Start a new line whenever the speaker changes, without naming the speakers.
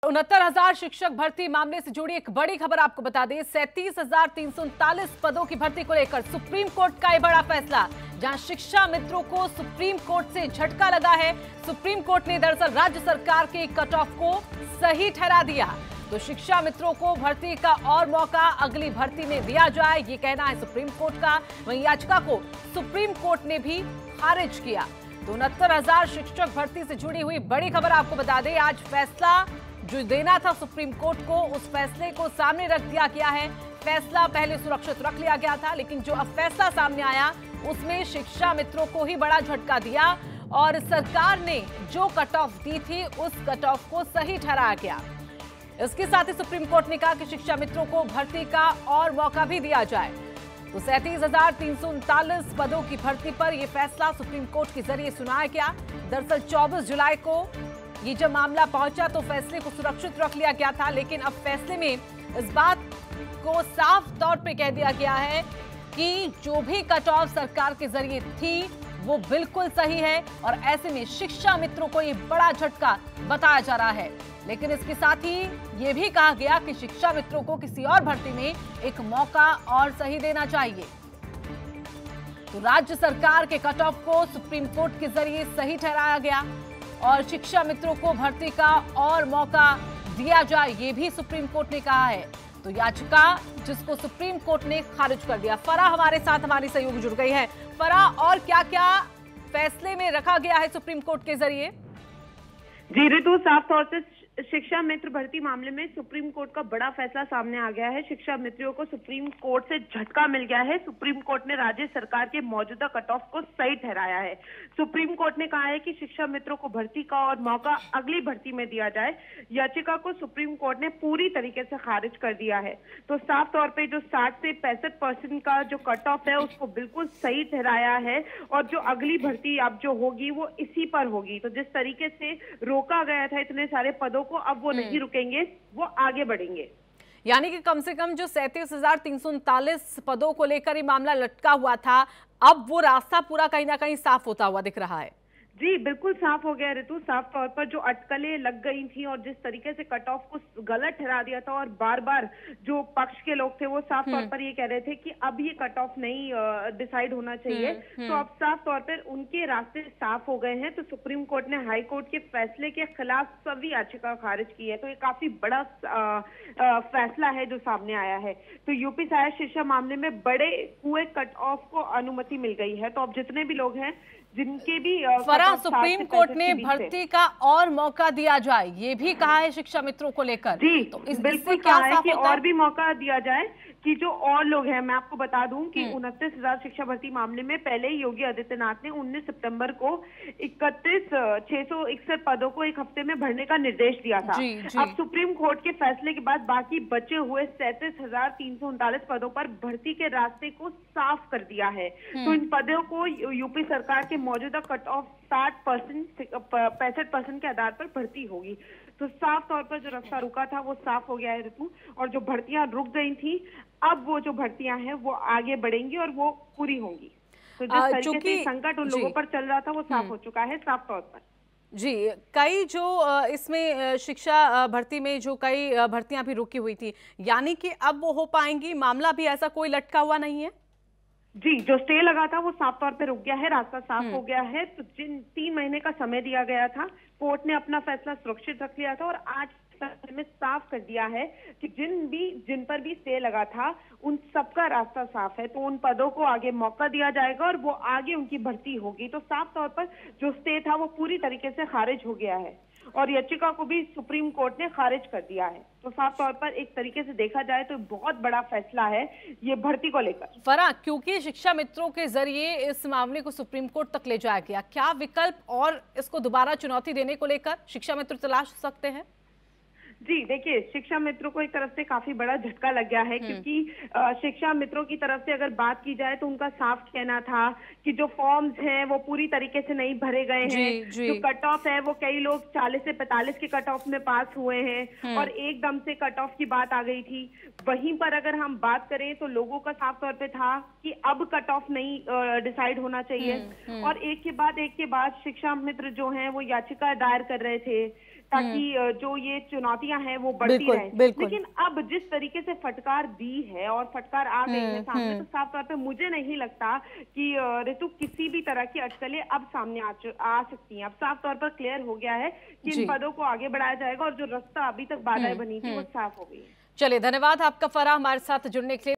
69,000 शिक्षक भर्ती मामले से जुड़ी एक बड़ी खबर आपको बता दें। 37,339 पदों की भर्ती को लेकर सुप्रीम कोर्ट का यह बड़ा फैसला, जहां शिक्षा मित्रों को सुप्रीम कोर्ट से झटका लगा है। सुप्रीम कोर्ट ने दरअसल राज्य सरकार के कट ऑफ को सही ठहरा दिया, तो शिक्षा मित्रों को भर्ती का और मौका अगली भर्ती में दिया जाए, ये कहना है सुप्रीम कोर्ट का। वहीं याचिका को सुप्रीम कोर्ट ने भी खारिज किया। 69,000 शिक्षक भर्ती से जुड़ी हुई बड़ी खबर आपको बता दें। आज फैसला जो देना था सुप्रीम कोर्ट को, उस फैसले को सामने रख दिया गया है। फैसला पहले सुरक्षित रख लिया गया था, लेकिन जो अब फैसला सामने आया उसमें शिक्षा मित्रों को ही बड़ा झटका दिया और सरकार ने जो कट ऑफ दी थी उस कट ऑफ को सही ठहराया गया। इसके साथ ही सुप्रीम कोर्ट ने कहा कि शिक्षा मित्रों को भर्ती का और मौका भी दिया जाए। तो 37,339 पदों की भर्ती पर यह फैसला सुप्रीम कोर्ट के जरिए सुनाया गया। दरअसल 24 जुलाई को ये जब मामला पहुंचा तो फैसले को सुरक्षित रख लिया गया था, लेकिन अब फैसले में इस बात को साफ तौर पे कह दिया गया है कि जो भी कट ऑफ सरकार के जरिए थी वो बिल्कुल सही है और ऐसे में शिक्षा मित्रों को ये बड़ा झटका बताया जा रहा है। लेकिन इसके साथ ही ये भी कहा गया कि शिक्षा मित्रों को किसी और भर्ती में एक मौका और सही देना चाहिए। तो राज्य सरकार के कट ऑफ को सुप्रीम कोर्ट के जरिए सही ठहराया गया और शिक्षा मित्रों को भर्ती का और मौका दिया जाए, ये भी सुप्रीम कोर्ट ने कहा है। तो याचिका जिसको सुप्रीम कोर्ट ने खारिज कर दिया। फरा हमारे साथ हमारी सहयोगी जुड़ गई है। फरा, और क्या क्या फैसले में रखा गया है सुप्रीम कोर्ट के जरिए?
जी ऋतु, साफ तौर से शिक्षा मित्र भर्ती मामले में सुप्रीम कोर्ट का बड़ा फैसला सामने आ गया है। शिक्षा मित्रों को सुप्रीम कोर्ट से झटका मिल गया है। सुप्रीम कोर्ट ने राज्य सरकार के मौजूदा कट ऑफ को सही ठहराया है। सुप्रीम कोर्ट ने कहा है कि शिक्षा मित्रों को भर्ती का और मौका अगली भर्ती में दिया जाए। याचिका को सुप्रीम कोर्ट ने पूरी तरीके से खारिज कर दिया है। तो साफ तौर पर जो 60 से 65% का जो कट ऑफ है उसको बिल्कुल सही ठहराया है और जो अगली भर्ती अब जो होगी वो इसी पर होगी। तो जिस तरीके से रोका गया था इतने सारे पदों को, अब वो नहीं रुकेंगे, वो आगे बढ़ेंगे।
यानी कि कम से कम जो 37,339 पदों को लेकर ये मामला लटका हुआ था, अब वो रास्ता पूरा कहीं ना कहीं साफ होता हुआ दिख रहा है।
जी बिल्कुल साफ हो गया ऋतु। साफ तौर पर जो अटकलें लग गई थी और जिस तरीके से कट ऑफ को गलत ठहरा दिया था और बार बार जो पक्ष के लोग थे वो साफ तौर पर ये कह रहे थे कि अब ये कट ऑफ नहीं डिसाइड होना चाहिए, तो अब साफ तौर पर उनके रास्ते साफ हो गए हैं। तो सुप्रीम कोर्ट ने हाई कोर्ट के फैसले के खिलाफ सभी याचिका खारिज की है। तो ये काफी बड़ा फैसला है जो सामने आया है। तो यूपी सहायक शिक्षा मामले में बड़े हुए कट ऑफ को अनुमति मिल गई है। तो अब जितने भी लोग हैं जिनके भी
सुप्रीम कोर्ट ने भर्ती का और मौका दिया जाए, ये भी कहा है शिक्षा मित्रों को लेकर।
जी
तो
बिल्कुल कहा है कि और भी मौका दिया जाए कि जो और लोग हैं, मैं आपको बता दूं कि 29,000 शिक्षा भर्ती मामले में पहले ही योगी आदित्यनाथ ने 19 सितंबर को 31,661 पदों को एक हफ्ते में भरने का निर्देश दिया था। अब सुप्रीम कोर्ट के फैसले के बाद बाकी बचे हुए 37,339 पदों पर भर्ती के रास्ते को साफ कर दिया है। तो इन पदों को यूपी सरकार के मौजूदा कट ऑफ 65% के आधार पर भर्ती होगी। तो साफ तौर पर जो रास्ता रुका था वो साफ हो गया है ऋतु, और जो भर्तियां रुक गई थी अब वो जो भर्तियां हैं वो आगे बढ़ेंगी और वो पूरी होंगी। तो जिस तरीके से संकट उन लोगों पर चल रहा था वो साफ हो चुका है साफ तौर पर।
जी, कई जो इसमें शिक्षा भर्ती में जो कई भर्तियां भी रुकी हुई थी, यानी कि अब वो हो पाएंगी, मामला भी ऐसा कोई लटका हुआ नहीं है?
जी, जो स्टे लगा था वो साफ तौर पे रुक गया है, रास्ता साफ हो गया है। तो जिन 3 महीने का समय दिया गया था, कोर्ट ने अपना फैसला सुरक्षित रख लिया था और आज में साफ कर दिया है कि जिन पर भी स्टे लगा था उन सबका रास्ता साफ है। तो उन पदों को आगे मौका दिया जाएगा और वो आगे उनकी भर्ती होगी। तो साफ तौर पर जो स्टे था वो पूरी तरीके से खारिज हो गया है और याचिका को भी सुप्रीम कोर्ट ने खारिज कर दिया है। तो साफ तौर पर एक तरीके से देखा जाए तो बहुत बड़ा फैसला है ये भर्ती को लेकर।
फरा, क्योंकि शिक्षा मित्रों के जरिए इस मामले को सुप्रीम कोर्ट तक ले जाया गया, क्या विकल्प और इसको दोबारा चुनौती देने को लेकर शिक्षा मित्र तलाश सकते हैं?
जी देखिए, शिक्षा मित्रों को एक तरफ से काफी बड़ा झटका लग गया है, क्योंकि शिक्षा मित्रों की तरफ से अगर बात की जाए तो उनका साफ कहना था कि जो फॉर्म्स हैं वो पूरी तरीके से नहीं भरे गए हैं। जो कट ऑफ है वो कई लोग 40 से 45 के कट ऑफ में पास हुए हैं और एकदम से कट ऑफ की बात आ गई थी। वहीं पर अगर हम बात करें तो लोगों का साफ तौर पे था कि अब कट ऑफ नहीं डिसाइड होना चाहिए और एक के बाद शिक्षा मित्र जो हैं वो याचिका दायर कर रहे थे ताकि जो ये चुनौतियां हैं वो बढ़ती रहें। लेकिन अब जिस तरीके से फटकार दी है और फटकार आ गई है सामने, तो साफ तौर पे मुझे नहीं लगता कि ऋतु किसी भी तरह की अटकलें अब सामने आ सकती हैं। अब साफ तौर पर क्लियर हो गया है कि इन पदों को आगे बढ़ाया जाएगा और जो रास्ता अभी तक बाधाएं बनी थी वो साफ हो गई है।
चलिए, धन्यवाद आपका फराह हमारे साथ जुड़ने के लिए।